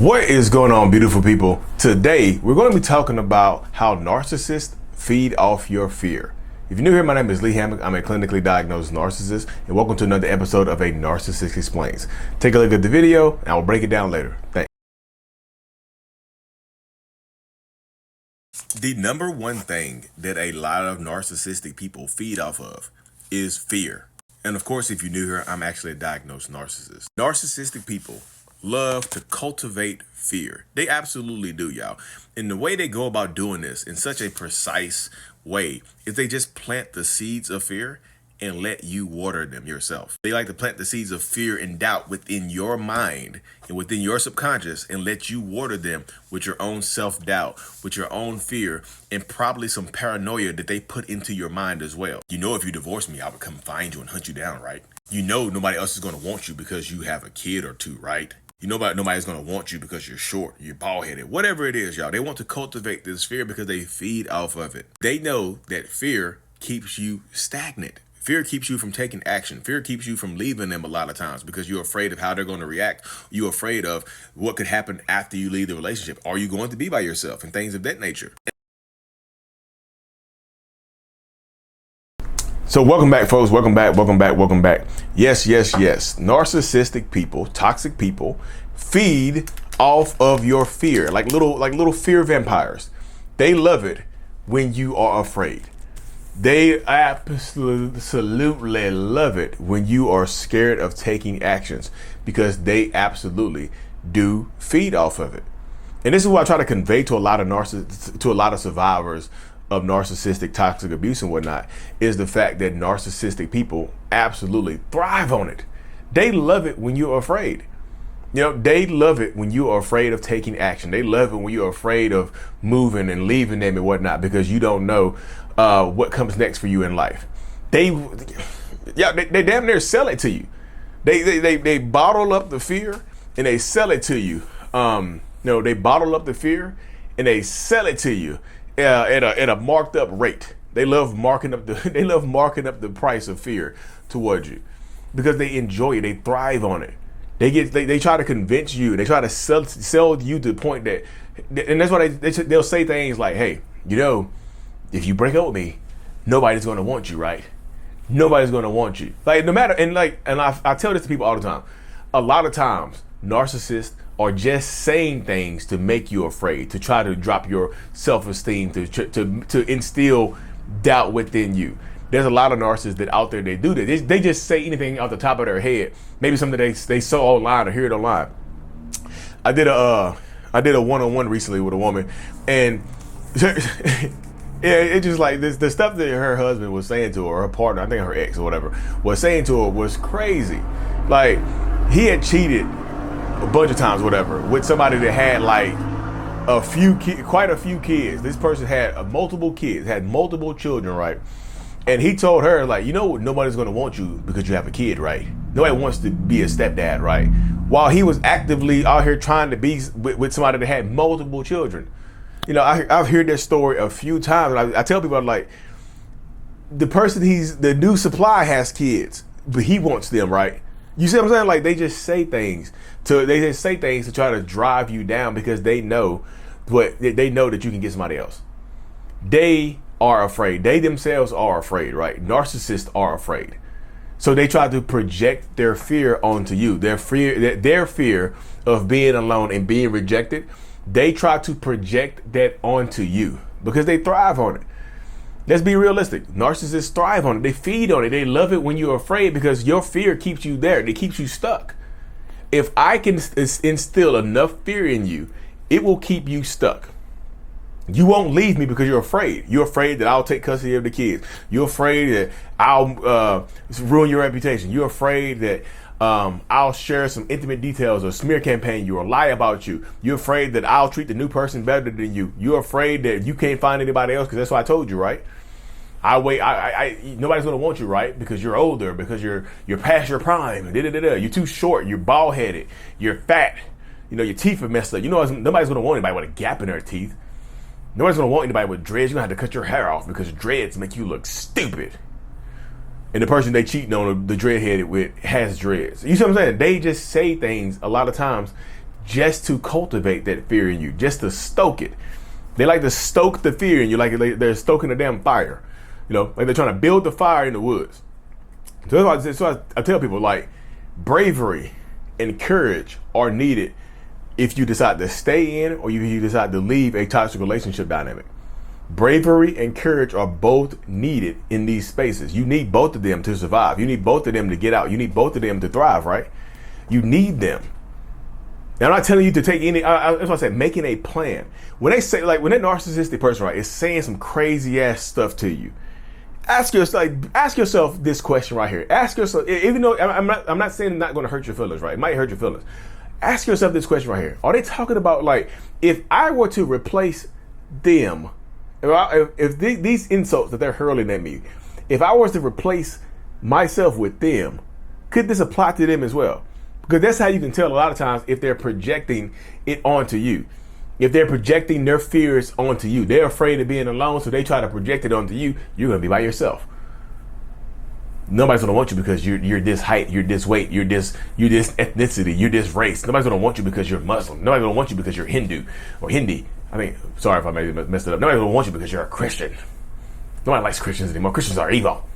What is going on, beautiful people? Today, we're going to be talking about how narcissists feed off your fear. If you're new here, my name is Lee Hammock. I'm a clinically diagnosed narcissist, and welcome to another episode of A Narcissist Explains. Take a look at the video, and I will break it down later. Thanks. The number one thing that a lot of narcissistic people feed off of is fear. And of course, if you're new here, I'm actually a diagnosed narcissist. Narcissistic people love to cultivate fear. They absolutely do, y'all. And the way they go about doing this in such a precise way is they just plant the seeds of fear and let you water them yourself. They like to plant the seeds of fear and doubt within your mind and within your subconscious and let you water them with your own self-doubt, with your own fear, and probably some paranoia that they put into your mind as well. You know, if you divorce me, I would come find you and hunt you down, right? You know nobody else is going to want you because you have a kid or two, right? You know nobody's going to want you because you're short, you're bald-headed, whatever it is, y'all. They want to cultivate this fear because they feed off of it. They know that fear keeps you stagnant. Fear keeps you from taking action. Fear keeps you from leaving them a lot of times because you're afraid of how they're going to react. You're afraid of what could happen after you leave the relationship. Are you going to be by yourself and things of that nature? So welcome back, folks. Welcome back. Yes. Narcissistic people, toxic people feed off of your fear, like little fear vampires. They love it when you are afraid. They absolutely love it when you are scared of taking actions because they absolutely do feed off of it. And this is what I try to convey to a lot of survivors of narcissistic toxic abuse and whatnot, is the fact that narcissistic people absolutely thrive on it. They love it when you're afraid. You know, they love it when you are afraid of taking action. They love it when you're afraid of moving and leaving them and whatnot because you don't know what comes next for you in life. They damn near sell it to you. They bottle up the fear and they sell it to you. They bottle up the fear and they sell it to you at a marked up rate. They love marking up the price of fear towards you because they enjoy it. They thrive on it. They try to convince you. They try to sell you to the point that, and that's why they'll say things like, "Hey, you know, if you break up with me, nobody's going to want you, right? Nobody's going to want you." Like no matter, and I tell this to people all the time. A lot of times, narcissists are just saying things to make you afraid, to try to drop your self-esteem, to instill doubt within you. There's a lot of narcissists that out there, they do that. They just say anything off the top of their head. Maybe something they saw online or hear it online. I did a one-on-one recently with a woman, and it's just like this. The stuff that her husband was saying to her partner, I think her ex or whatever, was saying to her was crazy. Like he had cheated a bunch of times, whatever, with somebody that had like quite a few kids. This person had multiple kids, had multiple children, right? And he told her, like, you know, nobody's going to want you because you have a kid, right? Nobody wants to be a stepdad, right? While he was actively out here trying to be with somebody that had multiple children. You know, I've heard this story a few times. And I tell people, like, the new supply has kids, but he wants them, right? You see what I'm saying? Like, they just say things to try to drive you down because they know that you can get somebody else. They are afraid. They themselves are afraid, right? Narcissists are afraid. So they try to project their fear onto you. Their fear of being alone and being rejected. They try to project that onto you because they thrive on it. Let's be realistic. Narcissists thrive on it. They feed on it. They love it when you're afraid because your fear keeps you there. It keeps you stuck. If I can instill enough fear in you, it will keep you stuck. You won't leave me because you're afraid. You're afraid that I'll take custody of the kids. You're afraid that I'll ruin your reputation. You're afraid that I'll share some intimate details or smear campaign you or lie about you. You're afraid that I'll treat the new person better than you. You're afraid that you can't find anybody else because that's what I told you, right? Nobody's gonna want you, right? Because you're older, because you're past your prime. You're too short. You're bald headed. You're fat. You know your teeth are messed up. You know nobody's gonna want anybody with a gap in their teeth. Nobody's gonna want anybody with dreads. You're gonna have to cut your hair off because dreads make you look stupid. And the person they cheating on, the dreadheaded with, has dreads. You see what I'm saying? They just say things a lot of times just to cultivate that fear in you, just to stoke it. They like to stoke the fear in you, like they're stoking a damn fire. You know, like they're trying to build the fire in the woods. So I tell people, like, bravery and courage are needed if you decide to stay in or if you decide to leave a toxic relationship dynamic. Bravery and courage are both needed in these spaces. You need both of them to survive. You need both of them to get out. You need both of them to thrive, right? You need them. And I'm not telling you to take any, that's what I said, making a plan. When they say, like, when that narcissistic person, right, is saying some crazy ass stuff to you, ask yourself this question right here. Ask yourself, even though I'm not saying it's not going to hurt your feelings, right? It might hurt your feelings. Ask yourself this question right here. Are they talking about, like, if I were to replace them, if these insults that they're hurling at me, if I was to replace myself with them, could this apply to them as well? Because that's how you can tell a lot of times if they're projecting it onto you. If they're projecting their fears onto you, they're afraid of being alone, so they try to project it onto you. You're going to be by yourself. Nobody's going to want you because you're this height, you're this weight, you're this ethnicity, you're this race. Nobody's going to want you because you're Muslim. Nobody's going to want you because you're Hindu or Hindi. I mean, sorry if I maybe messed it up. Nobody's going to want you because you're a Christian. Nobody likes Christians anymore. Christians are evil.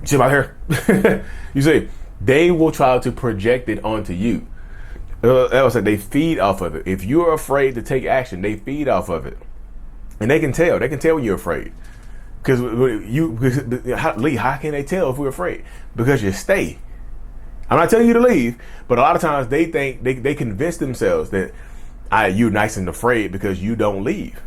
You see my hair? You see, they will try to project it onto you. That was like they feed off of it. If you're afraid to take action, they feed off of it, and they can tell. They can tell when you're afraid. Because Lee, how can they tell if we're afraid? Because you stay. I'm not telling you to leave, but a lot of times they think they convince themselves that you're nice and afraid because you don't leave.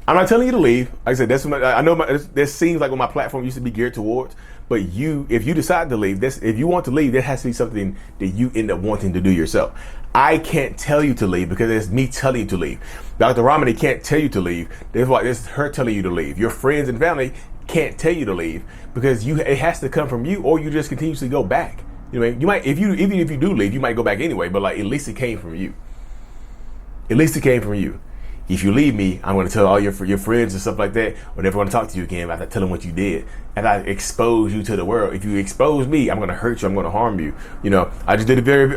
I'm not telling you to leave. Like I said, that's what I know. This seems like what my platform used to be geared towards. But if you decide to leave, if you want to leave, there has to be something that you end up wanting to do yourself. I can't tell you to leave because it's me telling you to leave. Dr. Romani can't tell you to leave. This is her telling you to leave. Your friends and family can't tell you to leave because it has to come from you, or you just continuously go back. You know, you might even if you do leave, you might go back anyway. But, like, at least it came from you. At least it came from you. If you leave me, I'm going to tell all your friends and stuff like that, or never want to talk to you again after telling what you did. And I expose you to the world. If you expose me, I'm going to hurt you. I'm going to harm you. You know, I just did a video,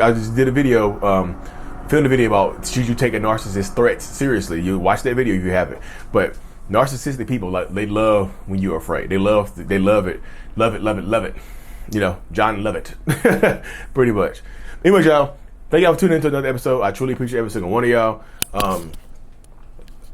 filmed a video about should you take a narcissist threats seriously. You watch that video if you haven't. But narcissistic people, like, they love when you're afraid. They love it. Love it. You know, John love it. Pretty much. Anyway, y'all, thank y'all for tuning into another episode. I truly appreciate every single one of y'all.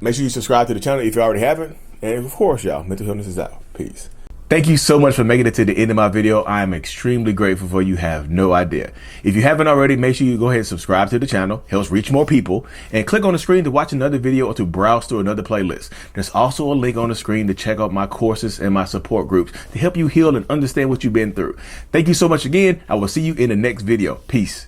Make sure you subscribe to the channel if you already haven't. And of course, y'all, mental illness is out. Peace. Thank you so much for making it to the end of my video. I am extremely grateful for you. Have no idea. If you haven't already, make sure you go ahead and subscribe to the channel. Helps reach more people. And click on the screen to watch another video or to browse through another playlist. There's also a link on the screen to check out my courses and my support groups to help you heal and understand what you've been through. Thank you so much again. I will see you in the next video. Peace.